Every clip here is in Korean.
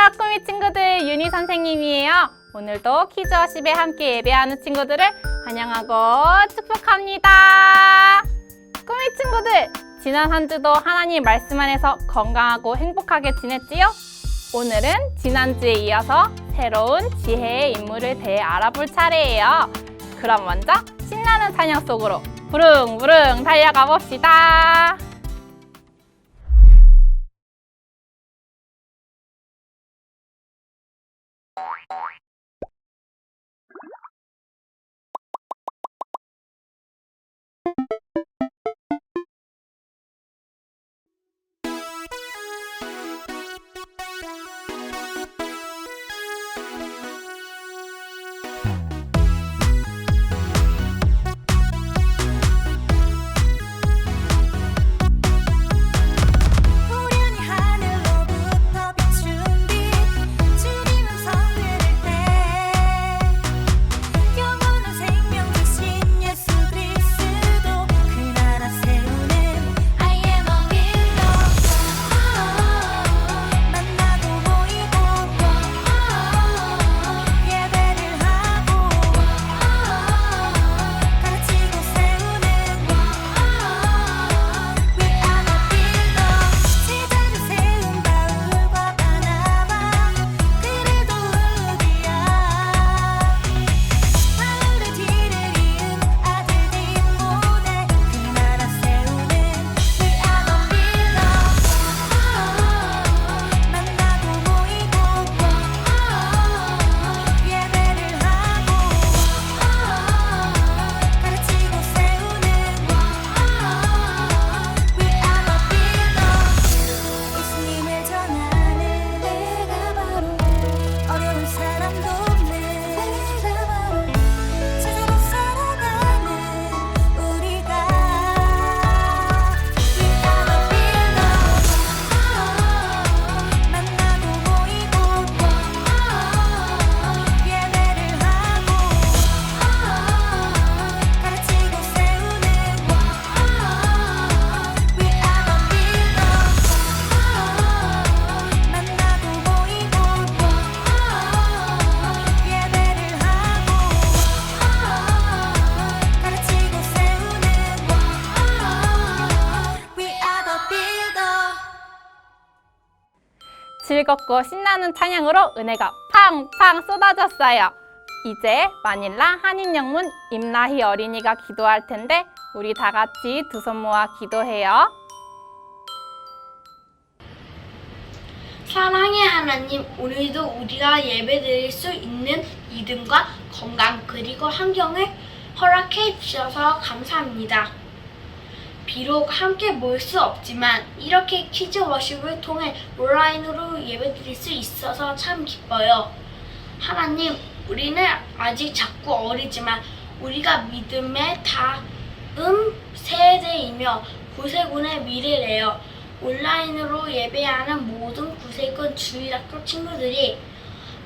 안녕하세요 꾸미 친구들, 윤희 선생님이에요. 오늘도 키즈워십에 함께 예배하는 친구들을 환영하고 축복합니다. 꾸미 친구들, 지난 한 주도 하나님 말씀 안에서 건강하고 행복하게 지냈지요? 오늘은 지난주에 이어서 새로운 지혜의 인물에 대해 알아볼 차례예요. 그럼 먼저 신나는 찬양 속으로 부릉부릉 달려가 봅시다. 즐겁고 신나는 찬양으로 은혜가 팡팡 쏟아졌어요. 이제 마닐라 한인영문 임나희 어린이가 기도할 텐데 우리 다 같이 두 손 모아 기도해요. 사랑의 하나님, 오늘도 우리가 예배드릴 수 있는 믿음과 건강 그리고 환경을 허락해 주셔서 감사합니다. 비록 함께 모일 수 없지만 이렇게 키즈 워십을 통해 온라인으로 예배드릴 수 있어서 참 기뻐요. 하나님, 우리는 아직 작고 어리지만 우리가 믿음의 다음 세대이며 구세군의 미래래요. 온라인으로 예배하는 모든 구세군 주일학교 친구들이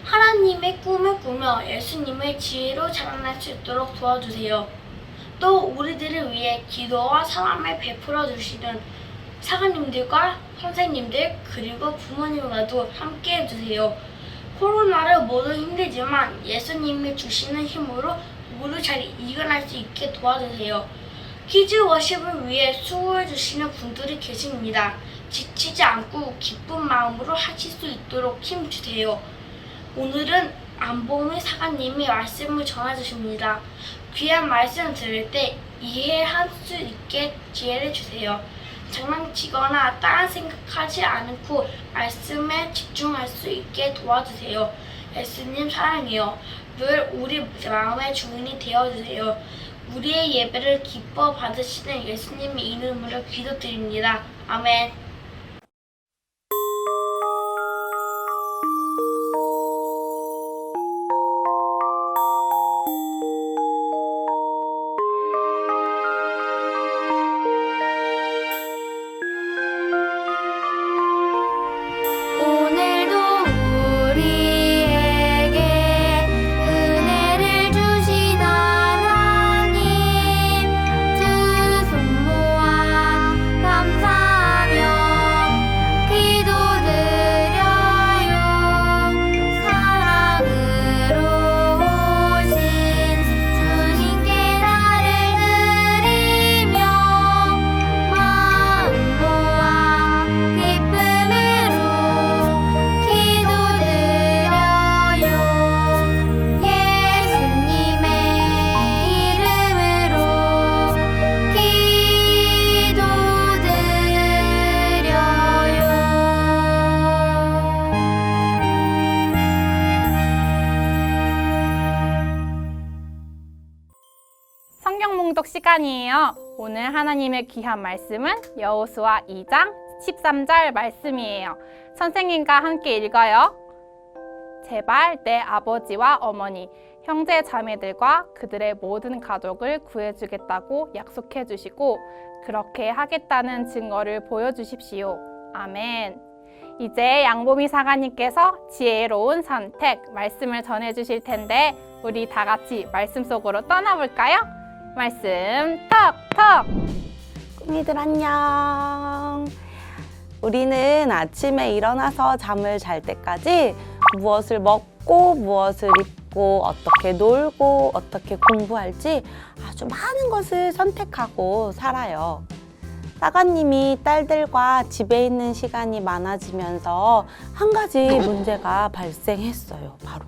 하나님의 꿈을 꾸며 예수님의 지혜로 자라날 수 있도록 도와주세요. 또 우리들을 위해 기도와 사랑을 베풀어 주시는 사관님들과 선생님들 그리고 부모님과도 함께 해주세요. 코로나를 모두 힘들지만 예수님이 주시는 힘으로 모두 잘 이겨낼 수 있게 도와주세요. 키즈 워십을 위해 수고해 주시는 분들이 계십니다. 지치지 않고 기쁜 마음으로 하실 수 있도록 힘주세요. 오늘은 안봉의 사관님이 말씀을 전해주십니다. 귀한 말씀 들을 때 이해할 수 있게 지혜를 주세요. 장난치거나 다른 생각하지 않고 말씀에 집중할 수 있게 도와주세요. 예수님 사랑해요. 늘 우리 마음의 주인이 되어주세요. 우리의 예배를 기뻐 받으시는 예수님의 이름으로 기도드립니다. 아멘. 감사하며 시간이에요. 오늘 하나님의 귀한 말씀은 여호수아 2장 13절 말씀이에요. 선생님과 함께 읽어요. 제발 내 아버지와 어머니, 형제 자매들과 그들의 모든 가족을 구해주겠다고 약속해 주시고 그렇게 하겠다는 증거를 보여주십시오. 아멘. 이제 양보미 사가님께서 지혜로운 선택 말씀을 전해주실 텐데 우리 다 같이 말씀 속으로 떠나볼까요? 말씀 톡톡! 꾸미들 안녕. 우리는 아침에 일어나서 잠을 잘 때까지 무엇을 먹고 무엇을 입고 어떻게 놀고 어떻게 공부할지 아주 많은 것을 선택하고 살아요. 사가님이 딸들과 집에 있는 시간이 많아지면서 한 가지 문제가 발생했어요. 바로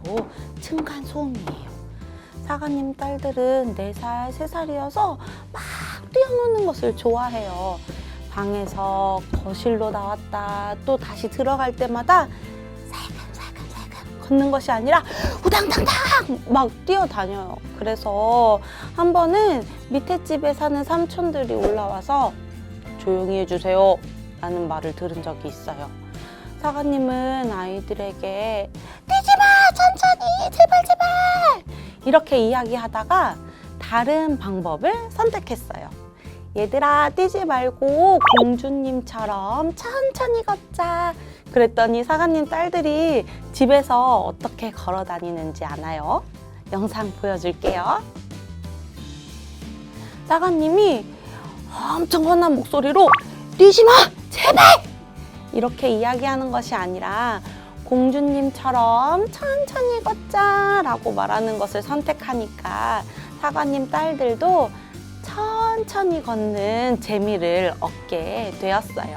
층간소음이에요. 사가님 딸들은 4살, 3살이어서 막 뛰어노는 것을 좋아해요. 방에서 거실로 나왔다 또 다시 들어갈 때마다 살금살금 걷는 것이 아니라 우당탕탕 막 뛰어다녀요. 그래서 한 번은 밑에 집에 사는 삼촌들이 올라와서 조용히 해주세요 라는 말을 들은 적이 있어요. 사가님은 아이들에게 뛰지마 천천히 제발 이렇게 이야기하다가 다른 방법을 선택했어요. 얘들아 뛰지 말고 공주님처럼 천천히 걷자. 그랬더니 사가님 딸들이 집에서 어떻게 걸어 다니는지 아나요? 영상 보여줄게요. 사가님이 엄청 환한 목소리로 뛰지마 제발 이렇게 이야기하는 것이 아니라 공주님처럼 천천히 걷자 라고 말하는 것을 선택하니까 사가님 딸들도 천천히 걷는 재미를 얻게 되었어요.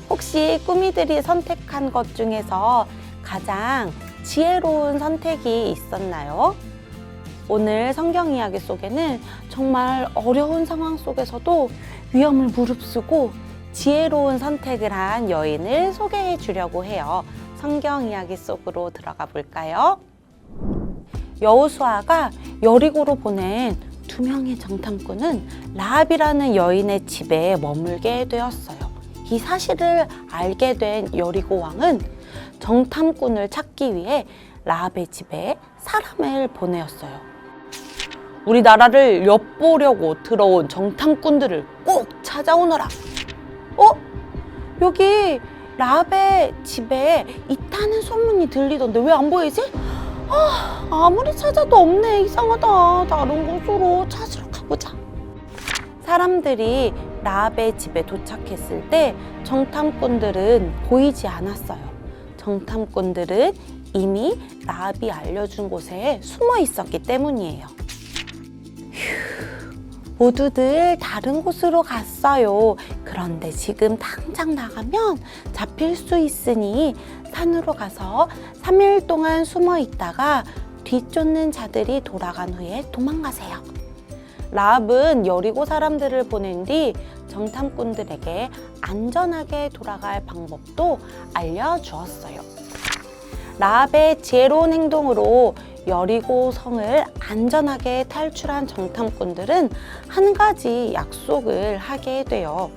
혹시 꾸미들이 선택한 것 중에서 가장 지혜로운 선택이 있었나요? 오늘 성경 이야기 속에는 정말 어려운 상황 속에서도 위험을 무릅쓰고 지혜로운 선택을 한 여인을 소개해 주려고 해요. 성경 이야기 속으로 들어가 볼까요? 여호수아가 여리고로 보낸 2명의 정탐꾼은 라합이라는 여인의 집에 머물게 되었어요. 이 사실을 알게 된 여리고 왕은 정탐꾼을 찾기 위해 라합의 집에 사람을 보내었어요. 우리 나라를 엿보려고 들어온 정탐꾼들을 꼭 찾아오너라. 여기 라합의 집에 있다는 소문이 들리던데 왜 안 보이지? 아무리 찾아도 없네. 이상하다. 다른 곳으로 찾으러 가보자. 사람들이 라합의 집에 도착했을 때 정탐꾼들은 보이지 않았어요. 정탐꾼들은 이미 라합이 알려준 곳에 숨어 있었기 때문이에요. 모두들 다른 곳으로 갔어요. 그런데 지금 당장 나가면 잡힐 수 있으니 산으로 가서 3일 동안 숨어 있다가 뒤쫓는 자들이 돌아간 후에 도망가세요. 라합은 여리고 사람들을 보낸 뒤 정탐꾼들에게 안전하게 돌아갈 방법도 알려주었어요. 라합의 지혜로운 행동으로 여리고 성을 안전하게 탈출한 정탐꾼들은 한 가지 약속을 하게 돼요.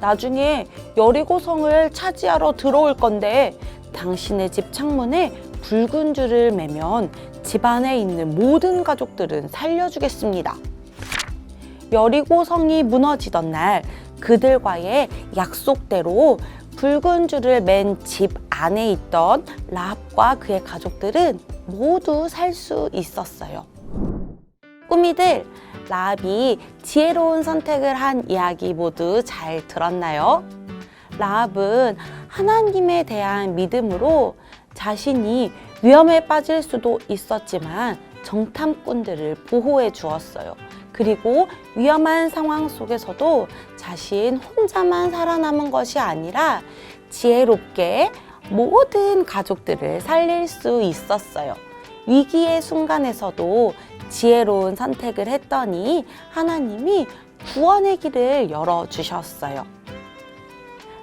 나중에 여리고 성을 차지하러 들어올 건데 당신의 집 창문에 붉은 줄을 매면 집 안에 있는 모든 가족들은 살려주겠습니다. 여리고 성이 무너지던 날 그들과의 약속대로 붉은 줄을 맨 집 안에 있던 라합과 그의 가족들은 모두 살 수 있었어요. 꾸미들, 라합이 지혜로운 선택을 한 이야기 모두 잘 들었나요? 라합은 하나님에 대한 믿음으로 자신이 위험에 빠질 수도 있었지만 정탐꾼들을 보호해 주었어요. 그리고 위험한 상황 속에서도 자신 혼자만 살아남은 것이 아니라 지혜롭게 모든 가족들을 살릴 수 있었어요. 위기의 순간에서도 지혜로운 선택을 했더니 하나님이 구원의 길을 열어주셨어요.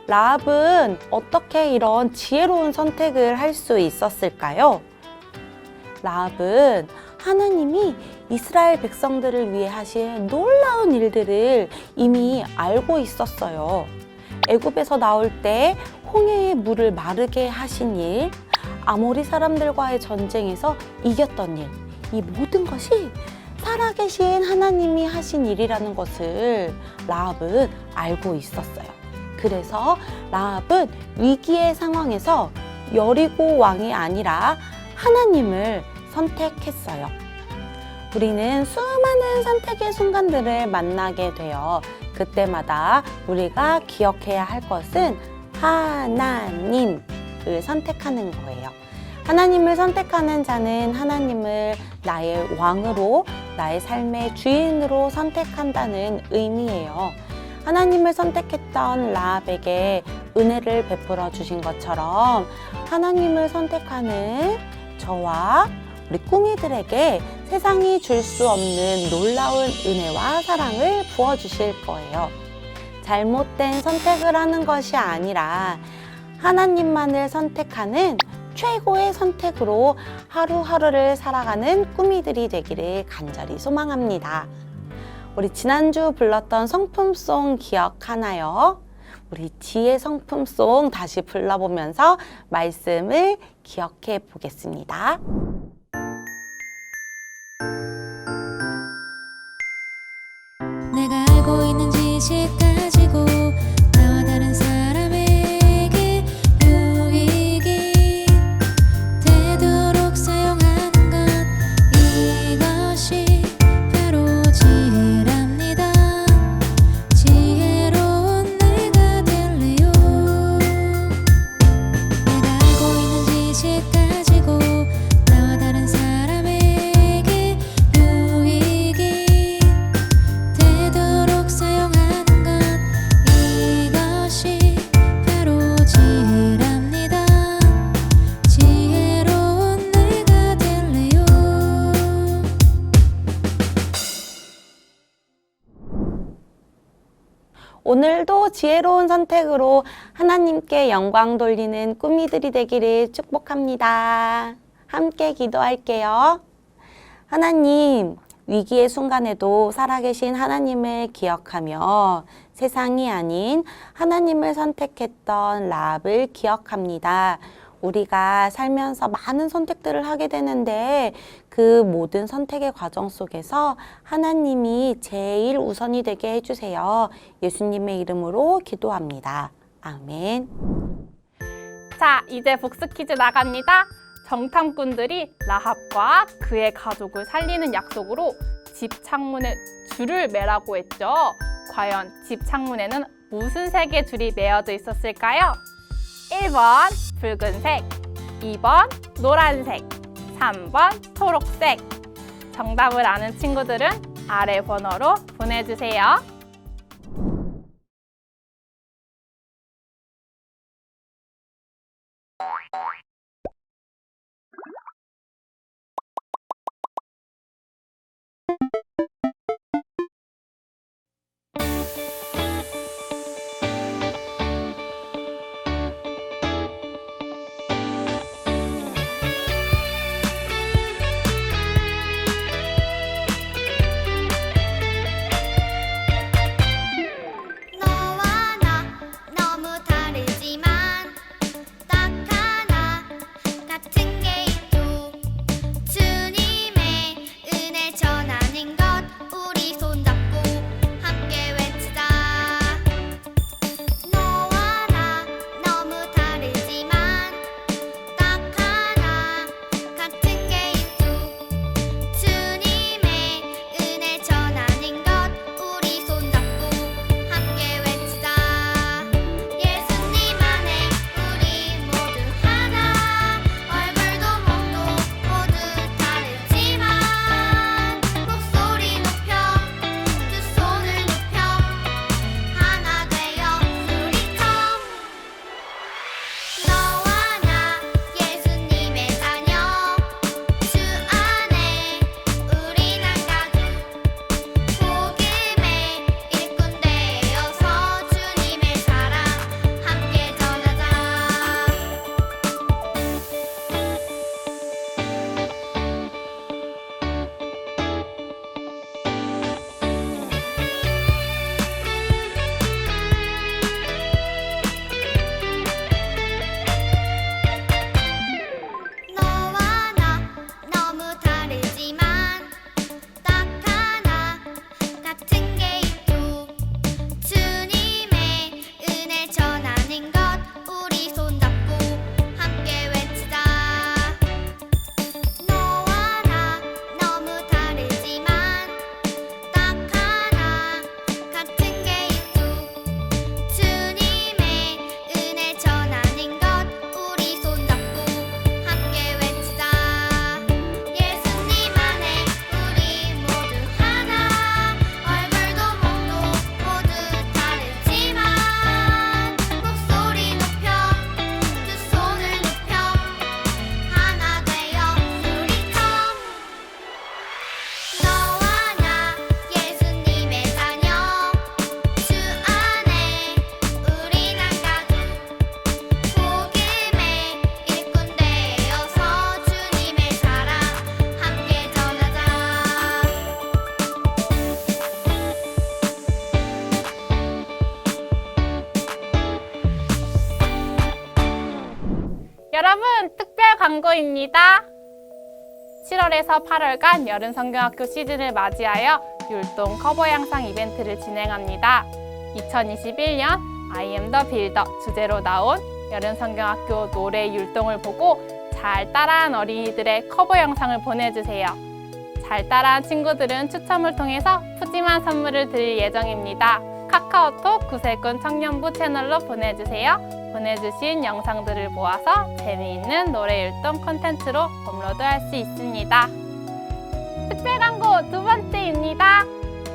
라합은 어떻게 이런 지혜로운 선택을 할 수 있었을까요? 라합은 하나님이 이스라엘 백성들을 위해 하신 놀라운 일들을 이미 알고 있었어요. 애굽에서 나올 때 홍해의 물을 마르게 하신 일, 아모리 사람들과의 전쟁에서 이겼던 일, 이 모든 것이 살아계신 하나님이 하신 일이라는 것을 라합은 알고 있었어요. 그래서 라합은 위기의 상황에서 여리고 왕이 아니라 하나님을 선택했어요. 우리는 수많은 선택의 순간들을 만나게 되어 그때마다 우리가 기억해야 할 것은 하나님을 선택하는 거예요. 하나님을 선택하는 자는 하나님을 나의 왕으로, 나의 삶의 주인으로 선택한다는 의미예요. 하나님을 선택했던 라합에게 은혜를 베풀어 주신 것처럼 하나님을 선택하는 저와 우리 꾸미들에게 세상이 줄 수 없는 놀라운 은혜와 사랑을 부어주실 거예요. 잘못된 선택을 하는 것이 아니라 하나님만을 선택하는 최고의 선택으로 하루하루를 살아가는 꾸미들이 되기를 간절히 소망합니다. 우리 지난주 불렀던 성품송 기억하나요? 우리 지혜 성품송 다시 불러보면서 말씀을 기억해 보겠습니다. 내가 알고 있는 지식 가지고 나와 다른 사람에게 유익이 되도록 사용하는 것, 이것이 바로 지혜랍니다. 지혜로운 내가 될래요. 내가 알고 있는 지식 가지고 나와 다른 사람에게 유익이 되도록 사용하는 것, 이것이 바로 지혜랍니다. 지혜로운 내가 될래요. 오늘도 지혜로운 선택으로 하나님께 영광 돌리는 꾸미들이 되기를 축복합니다. 함께 기도할게요. 하나님, 위기의 순간에도 살아계신 하나님을 기억하며 세상이 아닌 하나님을 선택했던 라합을 기억합니다. 우리가 살면서 많은 선택들을 하게 되는데 그 모든 선택의 과정 속에서 하나님이 제일 우선이 되게 해주세요. 예수님의 이름으로 기도합니다. 아멘. 자, 이제 복습 퀴즈 나갑니다. 정탐꾼들이 라합과 그의 가족을 살리는 약속으로 집 창문에 줄을 매라고 했죠. 과연 집 창문에는 무슨 색의 줄이 매어져 있었을까요? 1번 붉은색, 2번 노란색, 3번 초록색. 정답을 아는 친구들은 아래 번호로 보내주세요. 너와 나 너무 다르지만 딱 하나 같은 게 있죠. 주님의 은혜 전하는 것, 우리 손잡고 함께 외치자. 너와 나 너무 다르지만 딱 하나 같은 게 있죠. 주님의 은혜 전하는 것, 우리 손잡고 함께 외치자. 예수님 안에 여러분, 특별 광고입니다. 7월에서 8월간 여름성경학교 시즌을 맞이하여 율동 커버 영상 이벤트를 진행합니다. 2021년 I am the builder 주제로 나온 여름성경학교 노래 율동을 보고 잘 따라한 어린이들의 커버 영상을 보내주세요. 잘 따라한 친구들은 추첨을 통해서 푸짐한 선물을 드릴 예정입니다. 카카오톡 구세군 청년부 채널로 보내주세요. 보내주신 영상들을 모아서 재미있는 노래 율동 콘텐츠로 업로드할 수 있습니다. 특별 광고 두 번째입니다.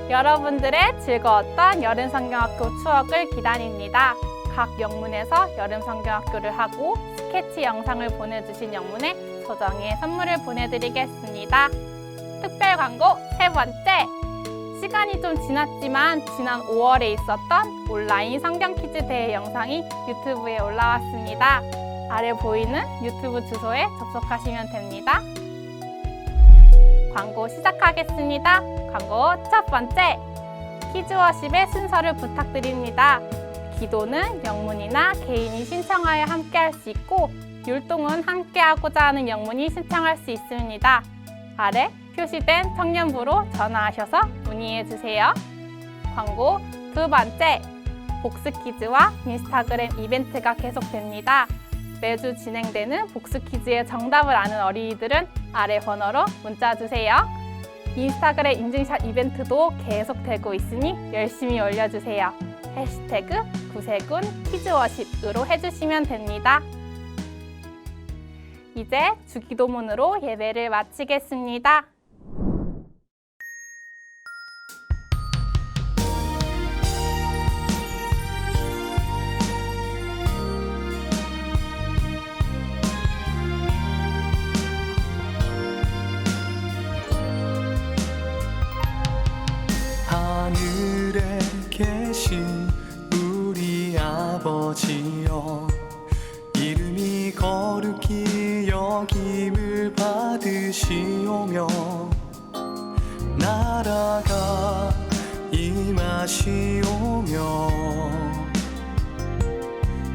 여러분들의 즐거웠던 여름성경학교 추억을 기다립니다. 각 영문에서 여름성경학교를 하고 스케치 영상을 보내주신 영문에 소정의 선물을 보내드리겠습니다. 특별 광고 세 번째! 시간이 좀 지났지만 지난 5월에 있었던 온라인 성경 퀴즈 대회 영상이 유튜브에 올라왔습니다. 아래 보이는 유튜브 주소에 접속하시면 됩니다. 광고 시작하겠습니다. 광고 첫 번째! 키즈워십의 순서를 부탁드립니다. 기도는 영문이나 개인이 신청하여 함께할 수 있고 율동은 함께하고자 하는 영문이 신청할 수 있습니다. 아래 표시된 청년부로 전화하셔서 문의해주세요. 광고 두 번째, 복습 퀴즈와 인스타그램 이벤트가 계속됩니다. 매주 진행되는 복습 퀴즈의 정답을 아는 어린이들은 아래 번호로 문자 주세요. 인스타그램 인증샷 이벤트도 계속되고 있으니 열심히 올려주세요. 해시태그 구세군 키즈워십으로 해주시면 됩니다. 이제 주기도문으로 예배를 마치겠습니다. 하늘에 계신 우리 아버지여, 이름이 거룩히 여김을 받으시오며 나라가 임하시오며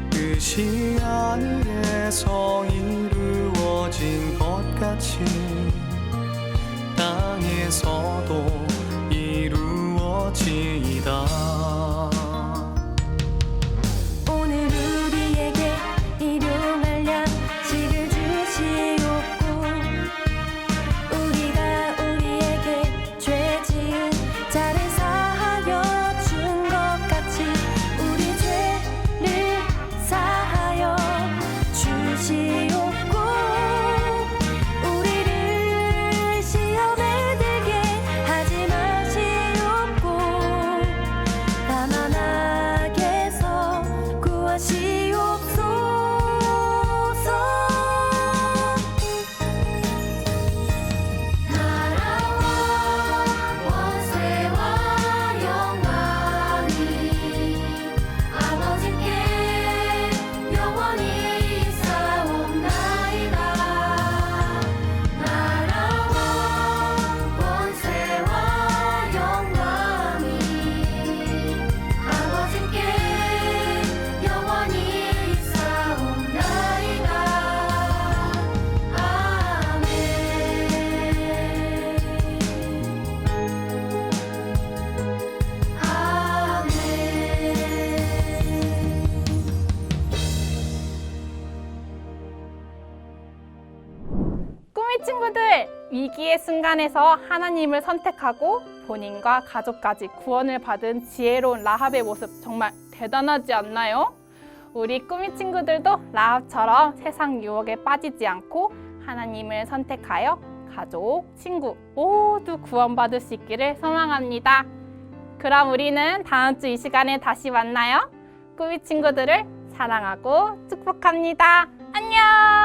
뜻이 하늘에서 이루어진 것 같이 땅에서도 이루어지이다. 오늘 우리에게 일용할 양식을 주시옵고 우리가 우리에게 죄 지은 자를 사하여 준 것 같이 우리 죄를 사하여 주시옵고 우리를 시험에 들게 하지 마시옵고 다만 악에서 구하시옵소서. 나라와 권세와 영광이 아버지께 영원히 있사옵나이다. 나라와 권세와 영광이 아버지께 영원히 있사옵나이다. 꾸미 친구들! 위기의 순간에서 하나님을 선택하고 본인과 가족까지 구원을 받은 지혜로운 라합의 모습 정말 대단하지 않나요? 우리 꾸미 친구들도 라합처럼 세상 유혹에 빠지지 않고 하나님을 선택하여 가족, 친구 모두 구원받을 수 있기를 소망합니다. 그럼 우리는 다음 주 이 시간에 다시 만나요. 꾸미 친구들을 사랑하고 축복합니다. 안녕!